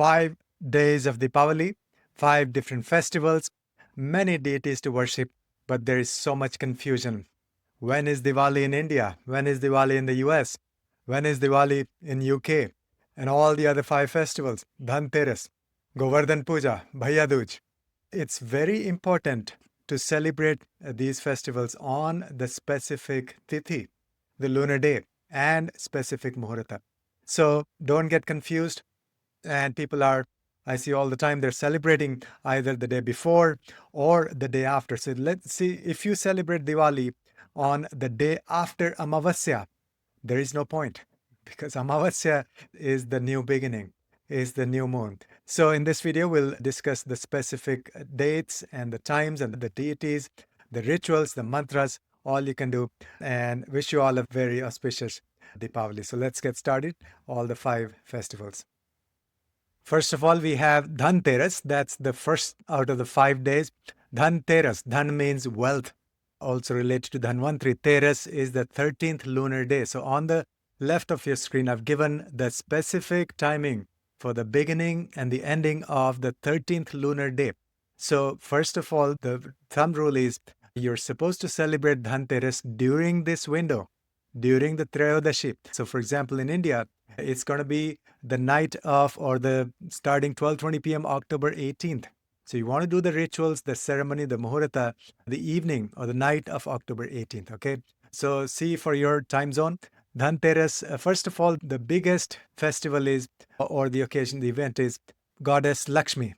5 days of Deepawali, 5 different festivals, many deities to worship, but there is so much confusion. When is Diwali in India? When is Diwali in the US? When is Diwali in UK? And all the other 5 festivals, Dhanteras, Govardhan Puja, Bhai Dooj. It's very important to celebrate these festivals on the specific tithi, the lunar day, and specific muhurta. So don't get confused. And people are, I see all the time, they're celebrating either the day before or the day after. So let's see, if you celebrate Diwali on the day after Amavasya, there is no point because Amavasya is the new beginning, is the new moon. So in this video, we'll discuss the specific dates and the times and the deities, the rituals, the mantras, all you can do, and wish you all a very auspicious Deepavali. So let's get started, all the 5 festivals. First of all, we have Dhanteras. That's the first out of the 5 days. Dhanteras. Dhan means wealth, also related to Dhanvantari. Teras is the 13th lunar day. So on the left of your screen, I've given the specific timing for the beginning and the ending of the 13th lunar day. So first of all, the thumb rule is you're supposed to celebrate Dhanteras during this window, during the Trayodashi. So for example, in India, it's going to be the night of or the starting 12:20 p.m. October 18th. So you want to do the rituals, the ceremony, the muhurta, the evening or the night of October 18th. Okay. So see for your time zone. Dhanteras, first of all, the biggest festival is, or the occasion, the event is goddess Lakshmi.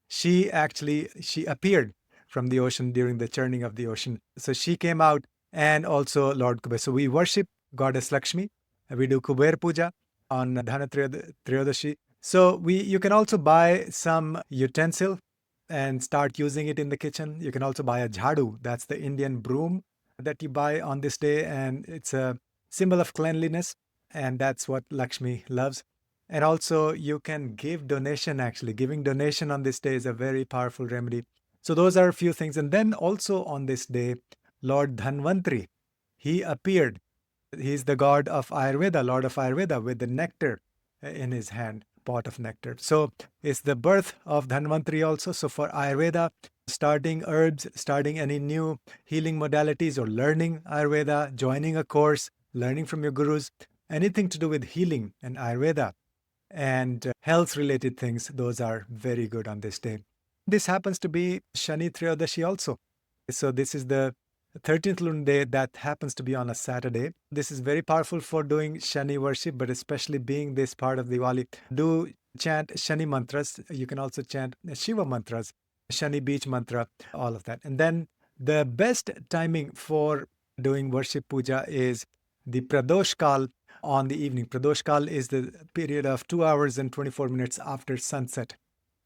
She appeared from the ocean during the churning of the ocean. So she came out, and also Lord Kuber. So we worship goddess Lakshmi. We do Kuber Puja on Trayodashi. So you can also buy some utensil and start using it in the kitchen. You can also buy a jhadu. That's the Indian broom that you buy on this day, and it's a symbol of cleanliness, and that's what Lakshmi loves. And also you can give donation. Actually, giving donation on this day is a very powerful remedy. So those are a few things. And then also on this day, Lord Dhanvantari, he appeared. He's the god of Ayurveda, Lord of Ayurveda, with the nectar in his hand, pot of nectar. So it's the birth of Dhanvantari also. So for Ayurveda, starting herbs, starting any new healing modalities or learning Ayurveda, joining a course, learning from your gurus, anything to do with healing and Ayurveda and health-related things, those are very good on this day. This happens to be Shani Trayodashi also. So this is the 13th lunar day that happens to be on a Saturday. This is very powerful for doing Shani worship, but especially being this part of Diwali. Do chant Shani mantras. You can also chant Shiva mantras, Shani Beej mantra, all of that. And then the best timing for doing worship puja is the Pradosh Kal on the evening. Pradosh Kal is the period of 2 hours and 24 minutes after sunset.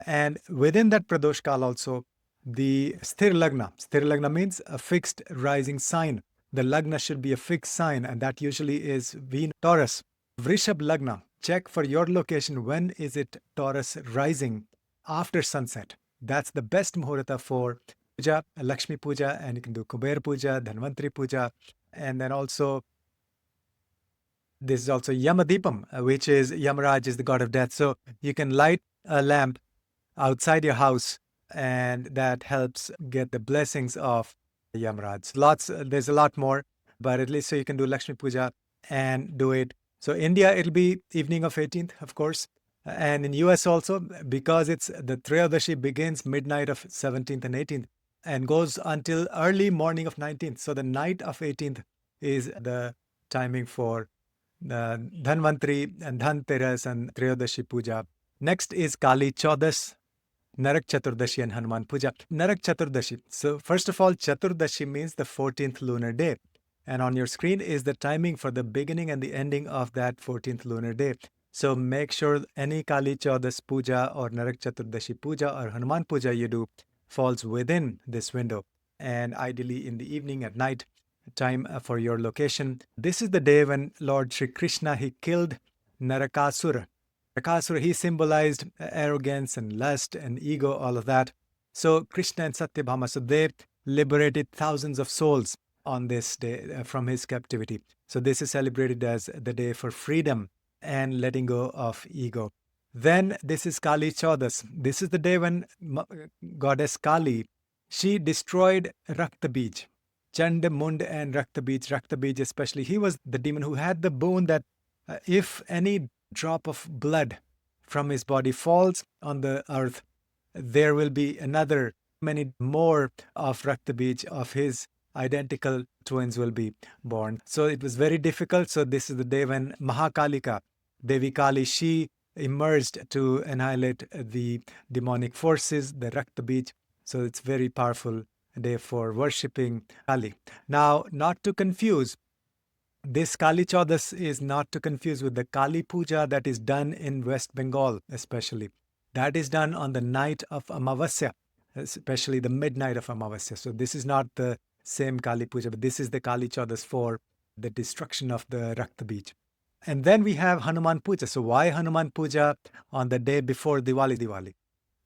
And within that Pradosh Kal also, the Sthir Lagna means a fixed rising sign. The Lagna should be a fixed sign, and that usually is Venus, Taurus. Vrishab Lagna, check for your location when is it Taurus rising after sunset. That's the best muhurta for puja, Lakshmi puja, and you can do Kuber puja, Dhanvantari puja, and then also this is also Yama Deepam, which is Yamaraj is the god of death. So you can light a lamp outside your house, and that helps get the blessings of Yamaraj. There's a lot more, but at least so you can do Lakshmi Puja and do it. So India, it'll be evening of 18th, of course. And in US also, because it's the Trayodashi begins midnight of 17th and 18th and goes until early morning of 19th. So the night of 18th is the timing for the Dhanvantari and Dhanteras and Trayodashi Puja. Next is Kali Chaudas, Narak Chaturdashi and Hanuman Puja. Narak Chaturdashi. So first of all, Chaturdashi means the 14th lunar day. And on your screen is the timing for the beginning and the ending of that 14th lunar day. So make sure any Kali Chaudas Puja or Narak Chaturdashi Puja or Hanuman Puja you do falls within this window. And ideally in the evening at night, time for your location. This is the day when Lord Shri Krishna, he killed Narakasura. Narakasura, he symbolized arrogance and lust and ego, all of that. So Krishna and Satyabhama, so they liberated thousands of souls on this day from his captivity. So this is celebrated as the day for freedom and letting go of ego. Then this is Kali Chaudas. This is the day when goddess Kali, she destroyed Rakta Beej. Chand, Mund, and Rakta Beej. Rakta Beej especially, he was the demon who had the boon that if any drop of blood from his body falls on the earth, there will be another, many more of Rakta Beej, of his identical twins will be born. So it was very difficult. So this is the day when Mahakalika, Devi Kali, she emerged to annihilate the demonic forces, the Rakta Beej. So it's very powerful day for worshipping Kali. Now, not to confuse, this Kali Chaudas is not to confuse with the Kali Puja that is done in West Bengal, especially. That is done on the night of Amavasya, especially the midnight of Amavasya. So this is not the same Kali Puja, but this is the Kali Chaudas for the destruction of the Rakta Beej. And then we have Hanuman Puja. So why Hanuman Puja on the day before Diwali?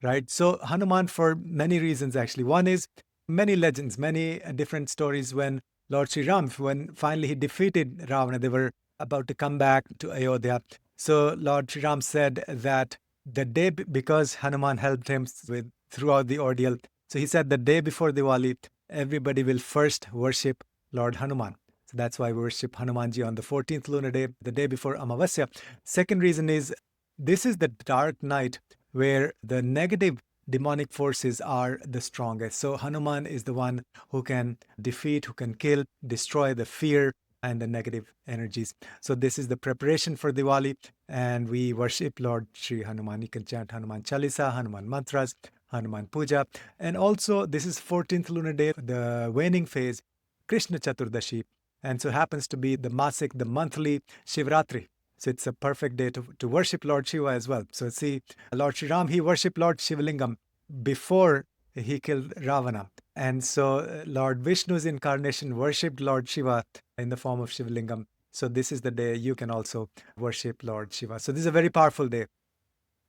Right? So Hanuman, for many reasons actually. One is many legends, many different stories when Lord Sri Ram, when finally he defeated Ravana, they were about to come back to Ayodhya. So Lord Sri Ram said that the day, because Hanuman helped him with throughout the ordeal, so he said the day before Diwali, everybody will first worship Lord Hanuman. So that's why we worship Hanumanji on the 14th lunar day, the day before Amavasya. Second reason is this is the dark night where the negative demonic forces are the strongest. So Hanuman is the one who can defeat, who can kill, destroy the fear and the negative energies. So this is the preparation for Diwali, and we worship Lord Sri Hanuman. You can chant Hanuman Chalisa, Hanuman Mantras, Hanuman Puja. And also this is 14th lunar day, the waning phase, Krishna Chaturdashi. And so happens to be the Masik, the monthly Shivratri. So it's a perfect day to worship Lord Shiva as well. So see, Lord Sri Ram, he worshipped Lord Shivalingam before he killed Ravana. And so Lord Vishnu's incarnation worshipped Lord Shiva in the form of Shivalingam. So this is the day you can also worship Lord Shiva. So this is a very powerful day.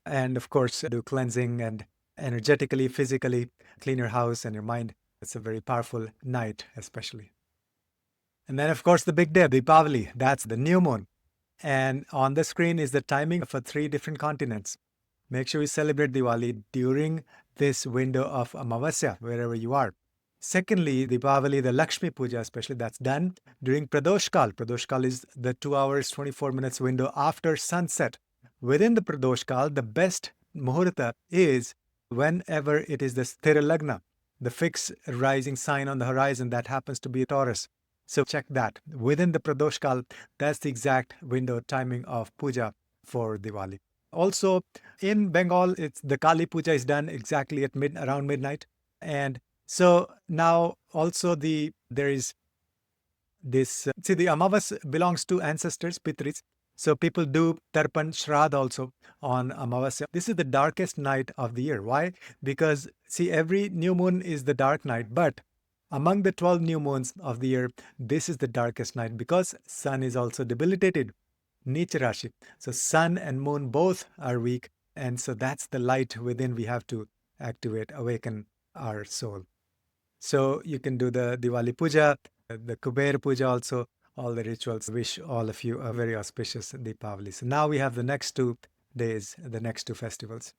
And of course, do cleansing and energetically, physically, clean your house and your mind. It's a very powerful night, especially. And then, of course, the big day, Deepawali. That's the new moon. And on the screen is the timing for 3 different continents. Make sure you celebrate Diwali during this window of Amavasya, wherever you are. Secondly, Deepavali, the Lakshmi Puja especially, that's done during Pradoshkal. Pradoshkal is the 2 hours, 24 minutes window after sunset. Within the Pradoshkal, the best Muhurta is whenever it is the Sthira Lagna, the fixed rising sign on the horizon that happens to be Taurus. So check that. Within the Pradoshkal, that's the exact window timing of puja for Diwali. Also, in Bengal, it's the Kali Puja is done exactly at around midnight. And so now also there is this, see, the Amavas belongs to ancestors, Pitris. So people do Tarpan Shraddha also on Amavasya. This is the darkest night of the year. Why? Because see, every new moon is the dark night, but among the 12 new moons of the year, this is the darkest night because sun is also debilitated. Neecha Rashi. So sun and moon both are weak. And so that's the light within we have to activate, awaken our soul. So you can do the Diwali Puja, the Kuber Puja also, all the rituals. Wish all of you a very auspicious Deepavali. So now we have the next 2 days, the next 2 festivals.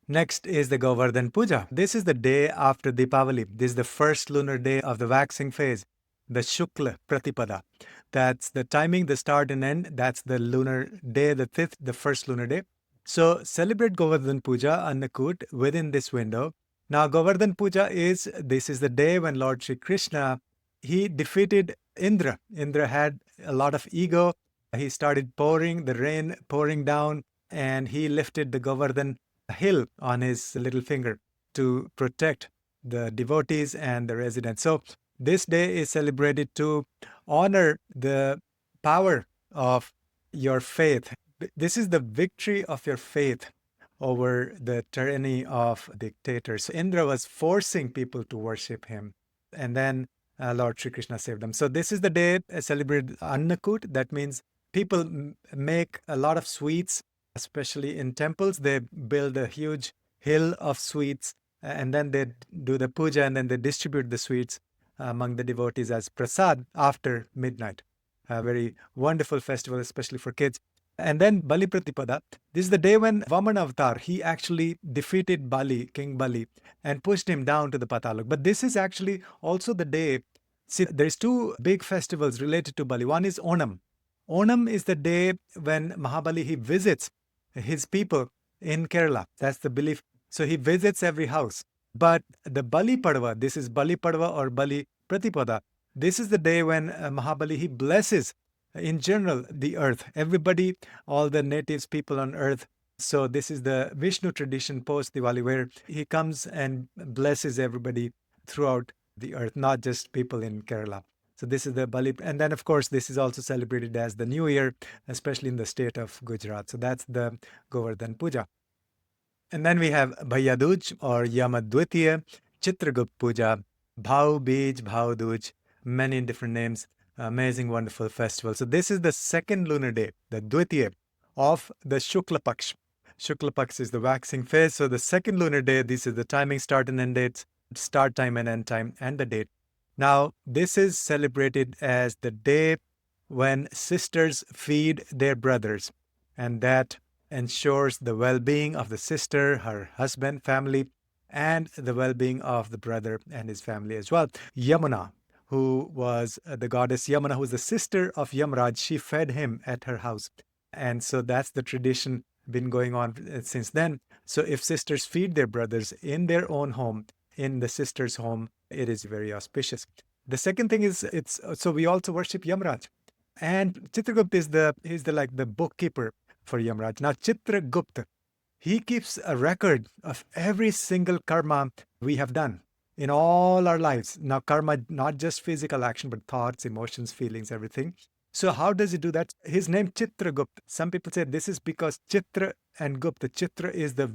Next is the Govardhan Puja. This is the day after Deepavali. This is the first lunar day of the waxing phase, the Shukla Pratipada. That's the timing, the start and end. That's the lunar day, the 5th, the first lunar day. So celebrate Govardhan Puja, Annakuta, within this window. Now, Govardhan Puja this is the day when Lord Sri Krishna, he defeated Indra. Indra had a lot of ego. He started pouring, the rain pouring down, and he lifted the Govardhan hill on his little finger to protect the devotees and the residents. So this day is celebrated to honor the power of your faith. This is the victory of your faith over the tyranny of dictators. Indra was forcing people to worship him, and then Lord Sri Krishna saved them. So this is the day celebrated Annakut. That means people make a lot of sweets, especially in temples. They build a huge hill of sweets, and then they do the puja, and then they distribute the sweets among the devotees as prasad after midnight. A very wonderful festival, especially for kids. And then Bali Pratipada. This is the day when Vaman Avatar, he actually defeated Bali, King Bali, and pushed him down to the Patalok. But this is actually also the day. See, there's two big festivals related to Bali. One is Onam. Onam is the day when Mahabali he visits his people in Kerala. That's the belief. So he visits every house. But the Bali Padwa, this is Bali Padwa or Bali Pratipada. This is the day when Mahabali he blesses in general the earth, everybody, all the natives, people on earth. So this is the Vishnu tradition post Diwali where he comes and blesses everybody throughout the earth, not just people in Kerala. So this is the Bali. And then, of course, this is also celebrated as the New Year, especially in the state of Gujarat. So that's the Govardhan Puja. And then we have Bhai Dooj or Yama Dwitiya, Chitragupta Puja, Bhau, Beej, Bhau Dooj, many different names. Amazing, wonderful festival. So this is the second lunar day, the Dwitiya of the Shukla Paksh. Shukla Paksh is the waxing phase. So the second lunar day, this is the timing, start and end dates, start time and end time, and the date. Now, this is celebrated as the day when sisters feed their brothers, and that ensures the well-being of the sister, her husband, family, and the well-being of the brother and his family as well. Yamuna, who was the goddess Yamuna, who was the sister of Yamraj, she fed him at her house. And so that's the tradition been going on since then. So if sisters feed their brothers in their own home, in the sister's home, it is very auspicious. The second thing is so we also worship Yamraj. And Chitragupta is the like the bookkeeper for Yamraj. Now Chitragupta, he keeps a record of every single karma we have done in all our lives. Now, karma, not just physical action, but thoughts, emotions, feelings, everything. So, how does he do that? His name Chitragupta. Some people say this is because Chitra and Gupta. Chitra is the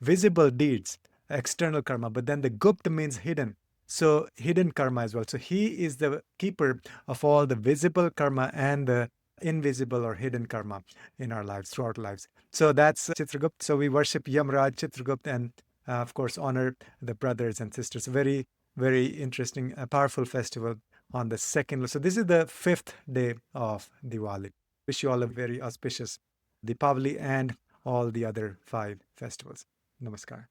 visible deeds, external karma, but then the Gupta means hidden. So, hidden karma as well. So, he is the keeper of all the visible karma and the invisible or hidden karma in our lives, throughout our lives. So that's Chitragupta. So we worship Yamraj, Chitragupta, and of course honor the brothers and sisters. Very, very interesting, powerful festival on the second. So this is the fifth day of Diwali. Wish you all a very auspicious Deepawali and all the other 5 festivals. Namaskar.